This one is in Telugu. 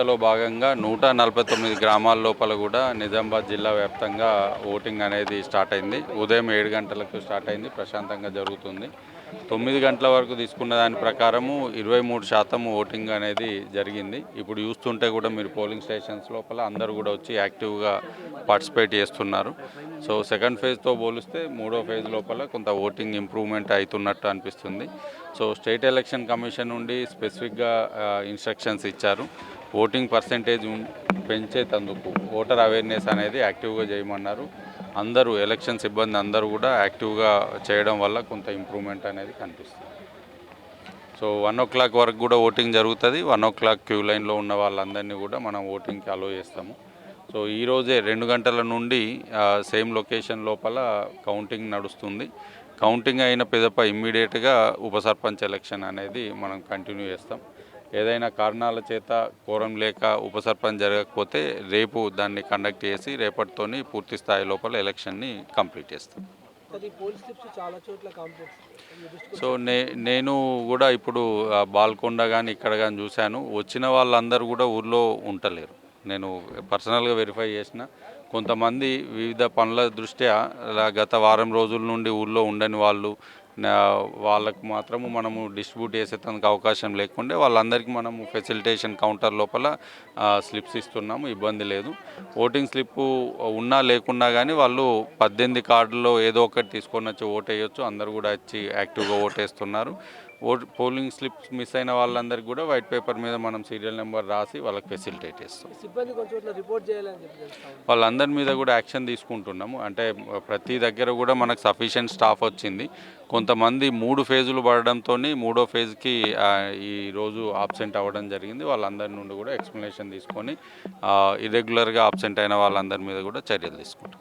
లో భాగంగా 149 గ్రామాల లోపల కూడా నిజామాబాద్ జిల్లా వ్యాప్తంగా ఓటింగ్ అనేది స్టార్ట్ అయింది. ఉదయం 7 గంటలకు స్టార్ట్ అయింది. ప్రశాంతంగా జరుగుతుంది. 9 గంటల వరకు తీసుకున్న దాని ప్రకారము 23% ఓటింగ్ అనేది జరిగింది. ఇప్పుడు చూస్తుంటే కూడా మీరు పోలింగ్ స్టేషన్స్ లోపల అందరూ కూడా వచ్చి యాక్టివ్గా పార్టిసిపేట్ చేస్తున్నారు. సో సెకండ్ ఫేజ్తో పోలిస్తే మూడో ఫేజ్ లోపల కొంత ఓటింగ్ ఇంప్రూవ్మెంట్ అవుతున్నట్టు అనిపిస్తుంది. సో స్టేట్ ఎలక్షన్ కమిషన్ నుండి స్పెసిఫిక్గా ఇన్స్ట్రక్షన్స్ ఇచ్చారు. ఓటింగ్ పర్సెంటేజ్ పెంచేందుకు ఓటర్ అవేర్నెస్ అనేది యాక్టివ్గా చేయమన్నారు. అందరూ ఎలక్షన్ సిబ్బంది అందరూ కూడా యాక్టివ్గా చేయడం వల్ల కొంత ఇంప్రూవ్మెంట్ అనేది కనిపిస్తుంది. సో 1 వరకు కూడా ఓటింగ్ జరుగుతుంది. 1 క్యూ లైన్లో ఉన్న వాళ్ళందరినీ కూడా మనం ఓటింగ్కి అలో చేస్తాము. సో ఈరోజే 2 గంటల నుండి సేమ్ లొకేషన్ లోపల కౌంటింగ్ నడుస్తుంది. కౌంటింగ్ అయిన పిదప ఇమ్మీడియట్గా ఉప సర్పంచ్ ఎలక్షన్ అనేది మనం కంటిన్యూ చేస్తాం. ఏదైనా కారణాల చేత కోరం లేక ఉప సర్పంచ్ జరగకపోతే రేపు దాన్ని కండక్ట్ చేసి రేపటితోని పూర్తి స్థాయి లోపల ఎలక్షన్ని కంప్లీట్ చేస్తాం. సో నేను కూడా ఇప్పుడు బాల్కొండ కానీ ఇక్కడ కానీ చూశాను. వచ్చిన వాళ్ళందరూ కూడా ఊర్లో ఉండలేరు. నేను పర్సనల్గా వెరిఫై చేసిన కొంతమంది వివిధ పనుల దృష్ట్యా గత వారం రోజుల నుండి ఊళ్ళో ఉండని వాళ్ళు వాళ్ళకు మాత్రము మనము డిస్ట్రిబ్యూట్ చేసేందుకు అవకాశం లేకుండే వాళ్ళందరికీ మనము ఫెసిలిటేషన్ కౌంటర్ లోపల స్లిప్స్ ఇస్తున్నాము. ఇబ్బంది లేదు. ఓటింగ్ స్లిప్పు ఉన్నా లేకున్నా కానీ వాళ్ళు 18 కార్డుల్లో ఏదో ఒకటి తీసుకొని వచ్చి ఓటేయచ్చు. అందరూ కూడా వచ్చి యాక్టివ్గా ఓటేస్తున్నారు. పోలింగ్ స్లిప్స్ మిస్ అయిన వాళ్ళందరికీ కూడా వైట్ పేపర్ మీద మనం సీరియల్ నెంబర్ రాసి వాళ్ళకి ఫెసిలిటేట్ చేస్తాం. వాళ్ళందరి మీద కూడా యాక్షన్ తీసుకుంటున్నాము. అంటే ప్రతి దగ్గర కూడా మనకు సఫిషియెంట్ స్టాఫ్ వచ్చింది. కొంతమంది 3 ఫేజులు పడడంతో మూడో ఫేజ్కి ఈరోజు ఆబ్సెంట్ అవ్వడం జరిగింది. వాళ్ళందరి నుండి కూడా ఎక్స్ప్లెనేషన్ తీసుకొని ఇర్రెగ్యులర్గా ఆబ్సెంట్ అయిన వాళ్ళందరి మీద కూడా చర్యలు తీసుకుంటాం.